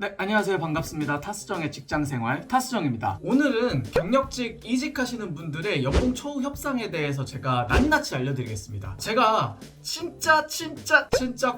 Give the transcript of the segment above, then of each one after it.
네, 안녕하세요. 반갑습니다. 타스정의 직장생활 타스정입니다. 오늘은 경력직 이직하시는 분들의 연봉 초우 협상에 대해서 제가 낱낱이 알려드리겠습니다. 제가 진짜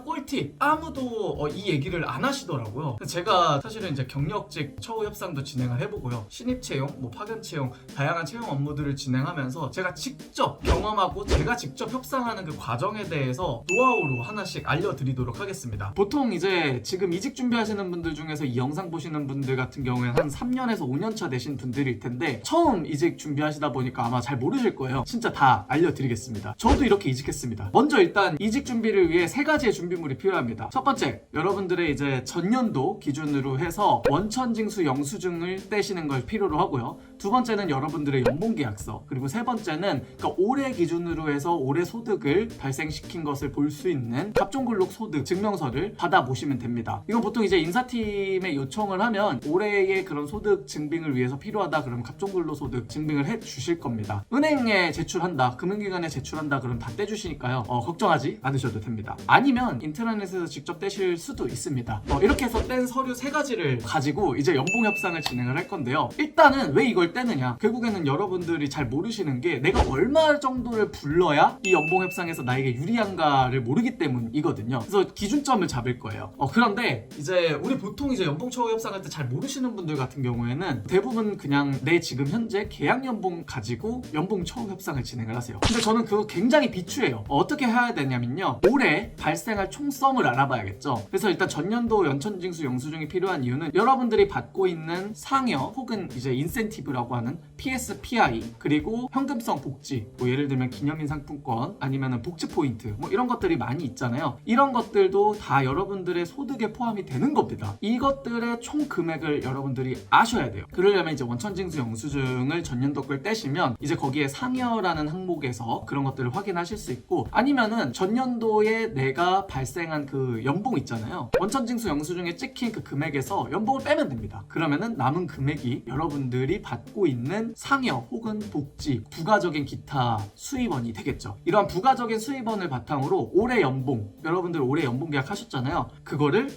꿀팁, 아무도 이 얘기를 안 하시더라고요. 제가 사실은 이제 경력직 초우 협상도 진행을 해보고요, 신입 채용, 파견 채용, 다양한 채용 업무들을 진행하면서 제가 직접 경험하고 제가 직접 협상하는 그 과정에 대해서 노하우로 하나씩 알려드리도록 하겠습니다. 보통 이제 지금 이직 준비하시는 분들 중에서 이 영상 보시는 분들 같은 경우에는 한 3년에서 5년 차 되신 분들일 텐데, 처음 이직 준비하시다 보니까 아마 잘 모르실 거예요. 진짜 다 알려드리겠습니다. 저도 이렇게 이직했습니다. 먼저 일단 이직 준비를 위해 3가지의 준비물이 필요합니다. 첫 번째, 여러분들의 이제 전년도 기준으로 해서 원천징수 영수증을 떼시는 걸 필요로 하고요. 두 번째는 여러분들의 연봉계약서, 그리고 세 번째는 그러니까 올해 기준으로 해서 올해 소득을 발생시킨 것을 볼 수 있는 갑종근록 소득 증명서를 받아보시면 됩니다. 이건 보통 이제 인사팀에 요청을 하면 올해의 그런 소득 증빙을 위해서 필요하다 그러면 갑종근로 소득 증빙을 해 주실 겁니다. 은행에 제출한다, 금융기관에 제출한다 그럼 다 떼주시니까요, 걱정하지 않으셔도 됩니다. 아니면 인트라넷에서 직접 떼실 수도 있습니다. 이렇게 해서 뗀 서류 3가지를 가지고 이제 연봉 협상을 진행을 할 건데요. 일단은 왜 이걸 떼느냐, 결국에는 여러분들이 잘 모르시는 게 내가 얼마 정도를 불러야 이 연봉 협상에서 나에게 유리한가를 모르기 때문이거든요. 그래서 기준점을 잡을 거예요. 그런데 이제 우리 보통 이제 연봉 초과 협상할 때 잘 모르시는 분들 같은 경우에는 대부분 그냥 내 지금 현재 계약 연봉 가지고 연봉 초과 협상을 진행을 하세요. 근데 저는 그거 굉장히 비추해요. 어떻게 해야 되냐면요, 올해 발생할 총썸을 알아봐야겠죠. 그래서 일단 전년도 연천징수 영수증이 필요한 이유는 여러분들이 받고 있는 상여 혹은 이제 인센티브라고 하는 PSPI, 그리고 현금성 복지, 예를 들면 기념인 상품권 아니면 복지 포인트 이런 것들이 많이 있잖아요. 이런 것들도 다 여러분들의 소득에 포함이 되는 겁니다. 이것들의 총 금액을 여러분들이 아셔야 돼요. 그러려면 이제 원천징수 영수증을 전년도 걸 떼시면 이제 거기에 상여라는 항목에서 그런 것들을 확인하실 수 있고, 아니면은 전년도에 내가 발생한 그 연봉 있잖아요, 원천징수 영수증에 찍힌 그 금액에서 연봉을 빼면 됩니다. 그러면은 남은 금액이 여러분들이 받고 있는 상여 혹은 복지, 부가적인 기타 수입원이 되겠죠. 이러한 부가적인 수입원을 바탕으로 올해 연봉, 여러분들 올해 연봉 계약하셨잖아요, 그거를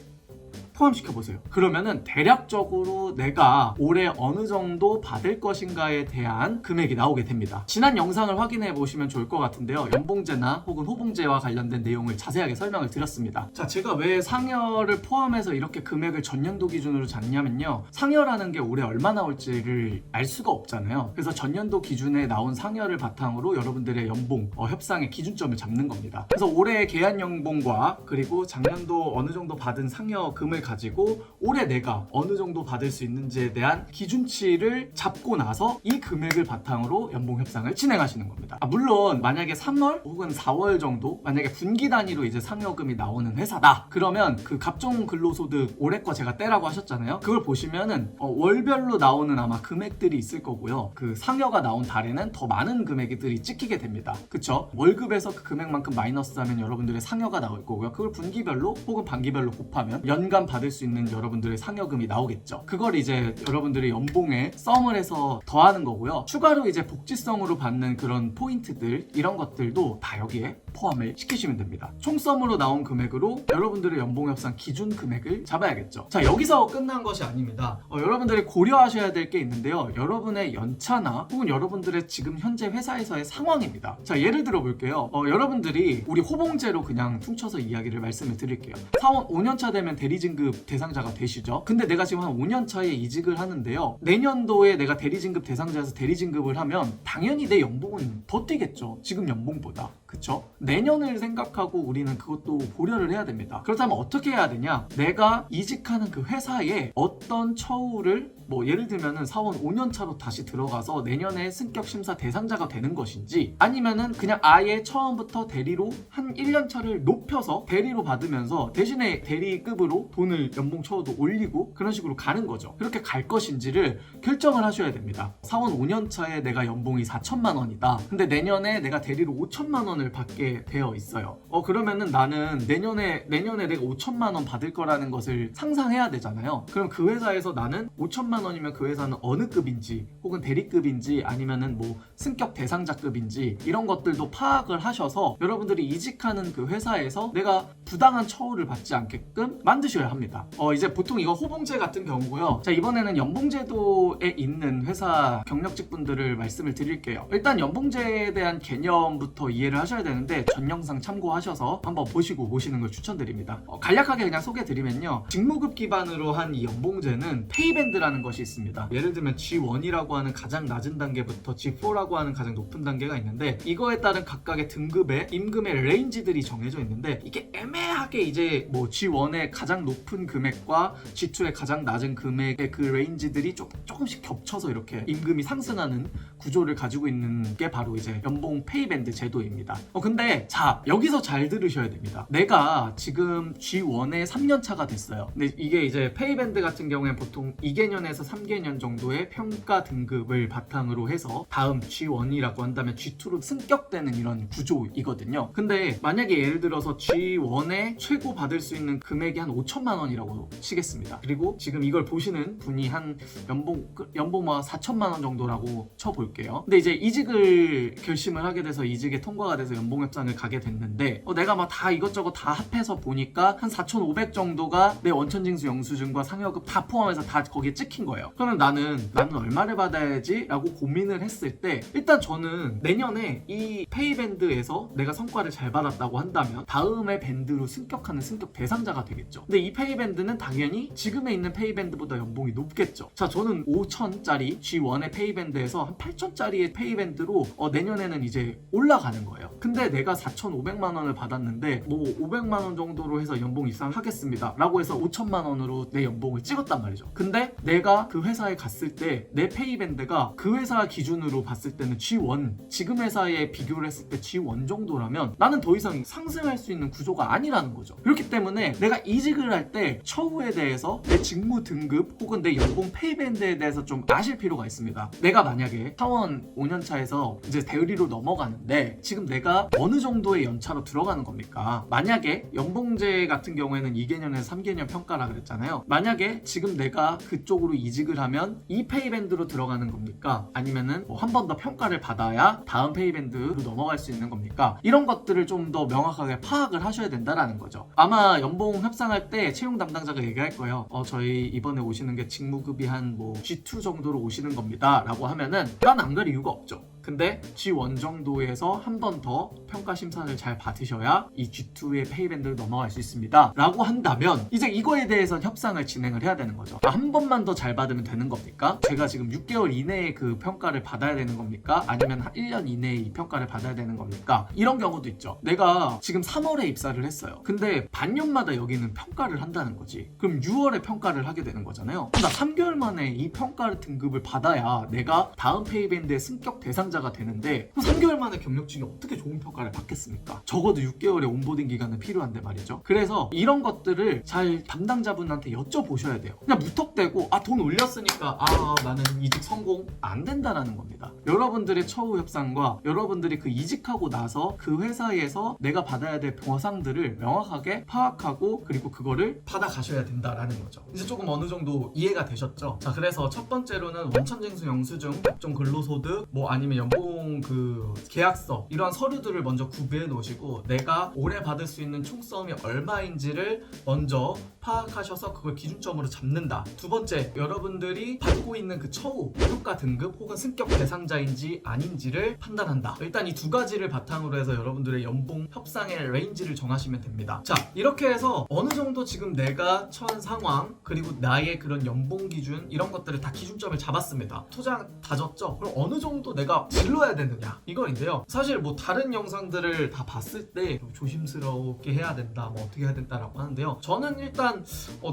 포함시켜보세요. 그러면은 대략적으로 내가 올해 어느 정도 받을 것인가에 대한 금액이 나오게 됩니다. 지난 영상을 확인해 보시면 좋을 것 같은데요, 연봉제나 혹은 호봉제와 관련된 내용을 자세하게 설명을 드렸습니다. 자, 제가 왜 상여를 포함해서 이렇게 금액을 전년도 기준으로 잡냐면요, 상여라는 게 올해 얼마 나올지를 알 수가 없잖아요. 그래서 전년도 기준에 나온 상여를 바탕으로 여러분들의 연봉 협상의 기준점을 잡는 겁니다. 그래서 올해 계약 연봉과 그리고 작년도 어느 정도 받은 상여금을 가지고 올해 내가 어느 정도 받을 수 있는지에 대한 기준치를 잡고 나서 이 금액을 바탕으로 연봉 협상을 진행하시는 겁니다. 물론 만약에 3월 혹은 4월 정도 만약에 분기 단위로 이제 상여금이 나오는 회사다, 그러면 그 갑종 근로소득 올해 거 제가 떼라고 하셨잖아요. 그걸 보시면은 월별로 나오는 아마 금액들이 있을 거고요, 그 상여가 나온 달에는 더 많은 금액들이 찍히게 됩니다. 그쵸? 월급에서 그 금액만큼 마이너스하면 여러분들의 상여가 나올 거고요, 그걸 분기별로 혹은 반기별로 곱하면 연간 받을 수 있는 여러분들의 상여금이 나오겠죠. 그걸 이제 여러분들의 연봉에 썸을 해서 더하는 거고요. 추가로 이제 복지성으로 받는 그런 포인트들, 이런 것들도 다 여기에 포함을 시키시면 됩니다. 총썸으로 나온 금액으로 여러분들의 연봉 협상 기준 금액을 잡아야겠죠. 자, 여기서 끝난 것이 아닙니다. 여러분들이 고려하셔야 될 게 있는데요, 여러분의 연차나 혹은 여러분들의 지금 현재 회사에서의 상황입니다. 자, 예를 들어 볼게요. 여러분들이 우리 호봉제로 그냥 퉁쳐서 이야기를 말씀을 드릴게요. 사원 5년차 되면 대리진급 대상자가 되시죠. 근데 내가 지금 한 5년 차에 이직을 하는데요, 내년도에 내가 대리진급 대상자에서 대리진급을 하면 당연히 내 연봉은 더 뛰겠죠, 지금 연봉보다. 그쵸? 내년을 생각하고 우리는 그것도 고려를 해야 됩니다. 그렇다면 어떻게 해야 되냐, 내가 이직하는 그 회사에 어떤 처우를 예를 들면은 사원 5년 차로 다시 들어가서 내년에 승격 심사 대상자가 되는 것인지, 아니면은 그냥 아예 처음부터 대리로 한 1년 차를 높여서 대리로 받으면서 대신에 대리급으로 돈을 연봉 처우도 올리고 그런 식으로 가는 거죠. 그렇게 갈 것인지를 결정을 하셔야 됩니다. 사원 5년 차에 내가 연봉이 4천만 원이다. 근데 내년에 내가 대리로 5천만 원을 원을 받게 되어 있어요. 그러면은 나는 내년에 내가 5천만 원 받을 거라는 것을 상상해야 되잖아요. 그럼 그 회사에서 나는 5천만 원이면 그 회사는 어느 급인지 혹은 대리급인지 아니면은 뭐 승격 대상자급인지 이런 것들도 파악을 하셔서 여러분들이 이직하는 그 회사에서 내가 부당한 처우를 받지 않게끔 만드셔야 합니다. 이제 보통 이거 호봉제 같은 경우고요. 자, 이번에는 연봉제도에 있는 회사 경력직 분들을 말씀을 드릴게요. 일단 연봉제에 대한 개념부터 이해를 하셔야 되는데 전 영상 참고하셔서 한번 보시고 오시는 걸 추천드립니다. 간략하게 그냥 소개드리면요, 직무급 기반으로 한 이 연봉제는 페이밴드라는 것이 있습니다. 예를 들면 G1이라고 하는 가장 낮은 단계부터 G4라고 하는 가장 높은 단계가 있는데, 이거에 따른 각각의 등급의 임금의 레인지들이 정해져 있는데, 이게 애매하게 이제 뭐 G1의 가장 높은 금액과 G2의 가장 낮은 금액의 그 레인지들이 조금씩 겹쳐서 이렇게 임금이 상승하는 구조를 가지고 있는 게 바로 이제 연봉 페이밴드 제도입니다. 근데 자, 여기서 잘 들으셔야 됩니다. 내가 지금 G1에 3년 차가 됐어요. 근데 이게 이제 페이밴드 같은 경우에 보통 2개년에서 3개년 정도의 평가 등급을 바탕으로 해서 다음 G1이라고 한다면 G2로 승격되는 이런 구조이거든요. 근데 만약에 예를 들어서 G1에 최고 받을 수 있는 금액이 한 5천만 원이라고 치겠습니다. 그리고 지금 이걸 보시는 분이 한 연봉 뭐 4천만 원 정도라고 쳐볼게요. 근데 이제 이직을 결심을 하게 돼서 이직에 통과가 돼서 연봉 협상을 가게 됐는데, 내가 막 다 이것저것 다 합해서 보니까 한 4,500 정도가 내 원천징수 영수증과 상여급 다 포함해서 다 거기에 찍힌 거예요. 그러면 나는 얼마를 받아야지? 라고 고민을 했을 때, 일단 저는 내년에 이 페이밴드에서 내가 성과를 잘 받았다고 한다면 다음의 밴드로 승격하는 승격 대상자가 되겠죠. 근데 이 페이밴드는 당연히 지금에 있는 페이밴드보다 연봉이 높겠죠. 자, 저는 5천짜리 G1의 페이밴드에서 한 8천짜리의 페이밴드로 내년에는 이제 올라가는 거예요. 근데 내가 4,500만 원을 받았는데 뭐 500만 원 정도로 해서 연봉 입상하겠습니다 라고 해서 5천만 원으로 내 연봉을 찍었단 말이죠. 근데 내가 그 회사에 갔을 때 내 페이밴드가 그 회사 기준으로 봤을 때는 G1, 지금 회사에 비교를 했을 때 G1 정도라면 나는 더 이상 상승할 수 있는 구조가 아니라는 거죠. 그렇기 때문에 내가 이직을 할 때 처우에 대해서 내 직무 등급 혹은 내 연봉 페이밴드에 대해서 좀 아실 필요가 있습니다. 내가 만약에 사원 5년차에서 이제 대리로 넘어가는데 지금 내가 어느 정도의 연차로 들어가는 겁니까? 만약에 연봉제 같은 경우에는 2개년에서 3개년 평가라 그랬잖아요. 만약에 지금 내가 그쪽으로 이직을 하면 이 페이밴드로 들어가는 겁니까? 아니면은 뭐 한 번 더 평가를 받아야 다음 페이밴드로 넘어갈 수 있는 겁니까? 이런 것들을 좀 더 명확하게 파악을 하셔야 된다라는 거죠. 아마 연봉 협상할 때 채용 담당자가 얘기할 거예요. 저희 이번에 오시는 게 직무급이 한 뭐 G2 정도로 오시는 겁니다 라고 하면은 난 안 갈 이유가 없죠. 근데 G1 정도에서 한 번 더 평가 심사를 잘 받으셔야 이 G2의 페이밴드를 넘어갈 수 있습니다 라고 한다면 이제 이거에 대해서 협상을 진행을 해야 되는 거죠. 한 번만 더 잘 받으면 되는 겁니까? 제가 지금 6개월 이내에 그 평가를 받아야 되는 겁니까? 아니면 한 1년 이내에 이 평가를 받아야 되는 겁니까? 이런 경우도 있죠. 내가 지금 3월에 입사를 했어요. 근데 반년마다 여기는 평가를 한다는 거지. 그럼 6월에 평가를 하게 되는 거잖아요. 나 3개월 만에 이 평가 등급을 받아야 내가 다음 페이밴드의 승격 대상자가 되는데 3개월 만에 경력직이 어떻게 좋은 평가를 받겠습니까? 적어도 6개월의 온보딩 기간은 필요한데 말이죠. 그래서 이런 것들을 잘 담당자분한테 여쭤보셔야 돼요. 그냥 무턱대고 돈 올렸으니까 나는 이직 성공 안 된다라는 겁니다. 여러분들의 처우 협상과 여러분들이 그 이직하고 나서 그 회사에서 내가 받아야 될 보상들을 명확하게 파악하고 그리고 그거를 받아가셔야 된다라는 거죠. 이제 조금 어느 정도 이해가 되셨죠? 자, 그래서 첫 번째로는 원천징수 영수증, 각종 근로소득, 뭐 아니면 연봉 그 계약서 이러한 서류들을 먼저 구비해 놓으시고 내가 올해 받을 수 있는 총성이 얼마인지를 먼저 파악하셔서 그걸 기준점으로 잡는다. 두 번째, 여러분들이 받고 있는 그 처우, 평가 등급 혹은 승격 대상자인지 아닌지를 판단한다. 일단 이 두 가지를 바탕으로 해서 여러분들의 연봉 협상의 레인지를 정하시면 됩니다. 자, 이렇게 해서 어느 정도 지금 내가 처한 상황 그리고 나의 그런 연봉 기준 이런 것들을 다 기준점을 잡았습니다. 토장 다졌죠? 그럼 어느 정도 내가 질러야 되느냐 이거인데요. 사실 뭐 다른 영상들을 다 봤을 때 좀 조심스럽게 해야 된다, 뭐 어떻게 해야 된다라고 하는데요. 저는 일단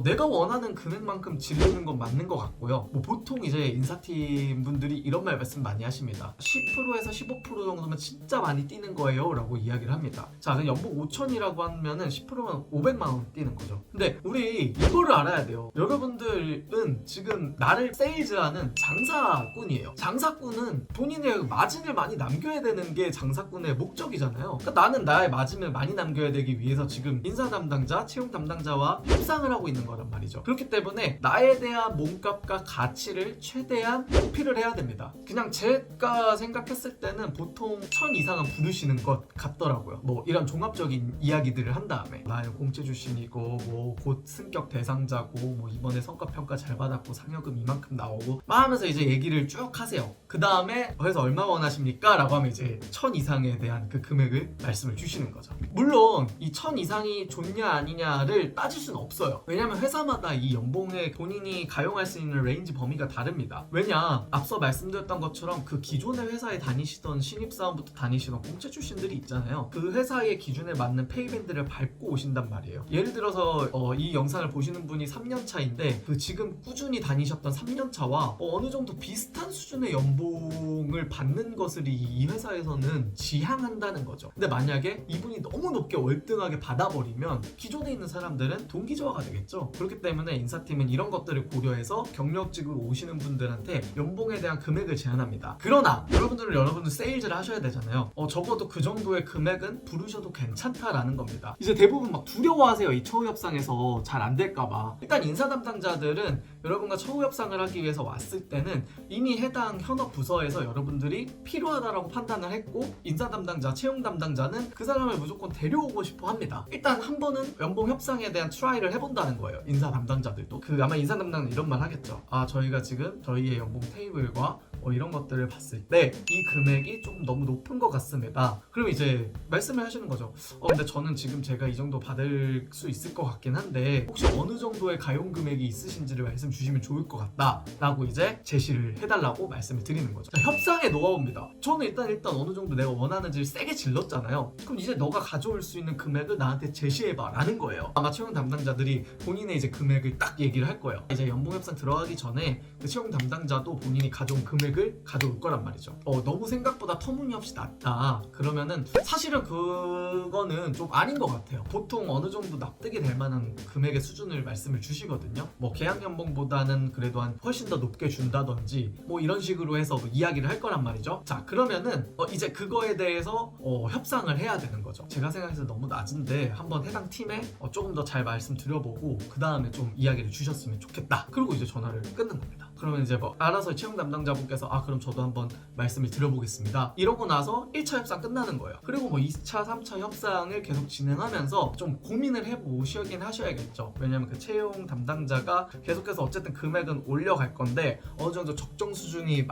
내가 원하는 금액만큼 지르는 건 맞는 것 같고요. 뭐 보통 이제 인사팀 분들이 이런 말씀 많이 하십니다. 10%에서 15% 정도면 진짜 많이 뛰는 거예요 라고 이야기를 합니다. 자, 그럼 연봉 5천이라고 하면은 10%면 500만 원 뛰는 거죠. 근데 우리 이거를 알아야 돼요. 여러분들은 지금 나를 세일즈하는 장사꾼이에요. 장사꾼은 본인의 마진을 많이 남겨야 되는 게 장사꾼의 목적이잖아요. 그러니까 나는 나의 마진을 많이 남겨야 되기 위해서 지금 인사 담당자, 채용 담당자와 협상을 하고 있는 거란 말이죠. 그렇기 때문에 나에 대한 몸값과 가치를 최대한 어필을 해야 됩니다. 그냥 제가 생각했을 때는 보통 1000 이상은 부르시는 것 같더라고요. 뭐 이런 종합적인 이야기들을 한 다음에 나는 공채 출신이고 뭐 곧 승격 대상자고 뭐 이번에 성과평가 잘 받았고 상여금 이만큼 나오고 막 하면서 이제 얘기를 쭉 하세요. 그 다음에 회사 얼마 원하십니까? 라고 하면 이제 1000 이상에 대한 그 금액을 말씀을 주시는 거죠. 물론 이 1000 이상이 좋냐 아니냐를 따질 수는 없어요. 왜냐면 회사마다 이 연봉에 본인이 가용할 수 있는 레인지 범위가 다릅니다. 왜냐 앞서 말씀드렸던 것처럼 그 기존의 회사에 다니시던 신입사원부터 다니시던 공채 출신들이 있잖아요. 그 회사의 기준에 맞는 페이밴드를 밟고 오신단 말이에요. 예를 들어서 이 영상을 보시는 분이 3년 차인데 그 지금 꾸준히 다니셨던 3년 차와 어느 정도 비슷한 수준의 연봉을 받는 것을 이 회사에서는 지향한다는 거죠. 근데 만약에 이분이 너무 높게 월등하게 받아버리면 기존에 있는 사람들은 동기저하가 되겠죠. 그렇기 때문에 인사팀은 이런 것들을 고려해서 경력직으로 오시는 분들한테 연봉에 대한 금액을 제한합니다. 그러나 여러분들 세일즈를 하셔야 되잖아요. 적어도 그 정도의 금액은 부르셔도 괜찮다라는 겁니다. 이제 대부분 막 두려워하세요. 이 처우 협상에서 잘 안 될까봐. 일단 인사 담당자들은 여러분과 처우 협상을 하기 위해서 왔을 때는 이미 해당 현업 부서에서 여러분들이 필요하다라고 판단을 했고 인사 담당자, 채용 담당자는 그 사람을 무조건 데려오고 싶어 합니다. 일단 한 번은 연봉 협상에 대한 트라이를 해본다는 거예요. 인사 담당자들도. 아마 인사 담당은 이런 말 하겠죠. 저희가 지금 저희의 연봉 테이블과 이런 것들을 봤을 때 이 금액이 조금 너무 높은 것 같습니다. 그럼 이제 말씀을 하시는 거죠. 근데 저는 지금 제가 이 정도 받을 수 있을 것 같긴 한데 혹시 어느 정도의 가용 금액이 있으신지를 말씀 주시면 좋을 것 같다 라고 이제 제시를 해달라고 말씀을 드리는 거죠. 자, 협상의 노하우입니다. 저는 일단 어느 정도 내가 원하는지를 세게 질렀잖아요. 그럼 이제 너가 가져올 수 있는 금액을 나한테 제시해봐 라는 거예요. 아마 채용 담당자들이 본인의 이제 금액을 딱 얘기를 할 거예요. 이제 연봉 협상 들어가기 전에 그 채용 담당자도 본인이 가져온 금액을 가져올 거란 말이죠. 너무 생각보다 터무니없이 낮다 그러면은 사실은 그거는 좀 아닌 것 같아요. 보통 어느 정도 납득이 될 만한 금액의 수준을 말씀을 주시거든요. 뭐 계약 연봉보다는 그래도 한 훨씬 더 높게 준다든지 뭐 이런 식으로 해서 이야기를 할 거란 말이죠. 자 그러면은 이제 그거에 대해서 협상을 해야 되는 거죠. 제가 생각해서 너무 낮은데 한번 해당 팀에 조금 더 잘 말씀드려보고 그 다음에 좀 이야기를 주셨으면 좋겠다. 그리고 이제 전화를 끊는 겁니다. 그러면 이제 뭐 알아서 채용 담당자분께서 그럼 저도 한번 말씀을 드려보겠습니다. 이러고 나서 1차 협상 끝나는 거예요. 그리고 뭐 2차, 3차 협상을 계속 진행하면서 좀 고민을 해보시긴 하셔야겠죠. 왜냐면 그 채용 담당자가 계속해서 어쨌든 금액은 올려갈 건데 어느 정도 적정 수준이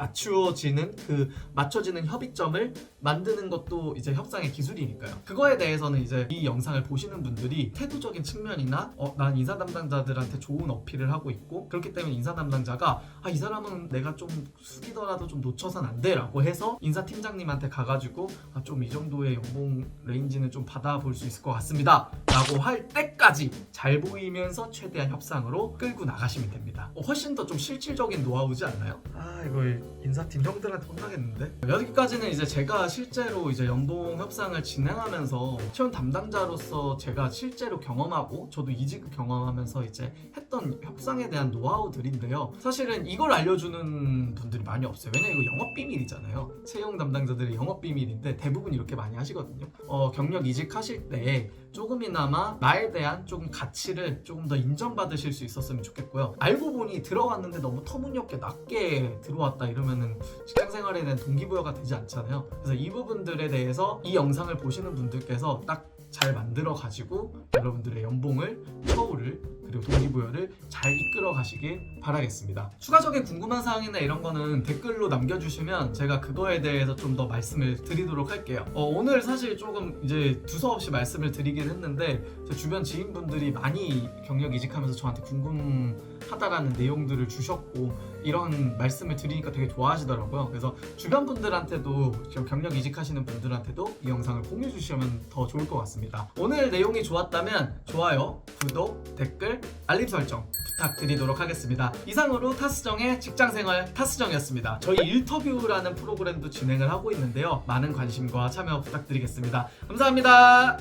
맞춰지는 협의점을 만드는 것도 이제 협상의 기술이니까요. 그거에 대해서는 이제 이 영상을 보시는 분들이 태도적인 측면이나 난 인사 담당자들한테 좋은 어필을 하고 있고 그렇기 때문에 인사 담당자가 이 사람은 내가 좀 숙이더라도 좀 놓쳐선 안 돼 라고 해서 인사팀장님한테 가가지고 좀 이 정도의 연봉 레인지는 좀 받아볼 수 있을 것 같습니다 라고 할 때까지 잘 보이면서 최대한 협상으로 끌고 나가시면 됩니다. 훨씬 더 좀 실질적인 노하우지 않나요? 이거 인사팀 형들한테 혼나겠는데? 여기까지는 이제 제가 실제로 이제 연봉 협상을 진행하면서 채용 담당자로서 제가 실제로 경험하고 저도 이직을 경험하면서 이제 했던 협상에 대한 노하우들인데요. 사실은 이걸 알려주는 분들이 많이 없어요. 왜냐면 이거 영업비밀이잖아요. 채용 담당자들의 영업비밀인데 대부분 이렇게 많이 하시거든요. 경력 이직하실 때 조금이나마 나에 대한 조금 가치를 조금 더 인정받으실 수 있었으면 좋겠고요. 알고 보니 들어왔는데 너무 터무니없게 낮게 들어왔다 이러면은 직장 생활에 대한 동기부여가 되지 않잖아요. 그래서 이 부분들에 대해서 이 영상을 보시는 분들께서 딱 잘 만들어 가지고 여러분들의 연봉을, 처우를 그리고 동기부여를 잘 이끌어 가시길 바라겠습니다. 추가적인 궁금한 사항이나 이런 거는 댓글로 남겨주시면 제가 그거에 대해서 좀 더 말씀을 드리도록 할게요. 오늘 사실 조금 이제 두서없이 말씀을 드리긴 했는데 제 주변 지인분들이 많이 경력 이직하면서 저한테 궁금하다라는 내용들을 주셨고 이런 말씀을 드리니까 되게 좋아하시더라고요. 그래서 주변 분들한테도 지금 경력 이직하시는 분들한테도 이 영상을 공유해 주시면 더 좋을 것 같습니다. 오늘 내용이 좋았다면 좋아요, 구독, 댓글, 알림 설정 부탁드리도록 하겠습니다. 이상으로 타스정의 직장생활 타스정이었습니다. 저희 일터뷰라는 프로그램도 진행을 하고 있는데요. 많은 관심과 참여 부탁드리겠습니다. 감사합니다.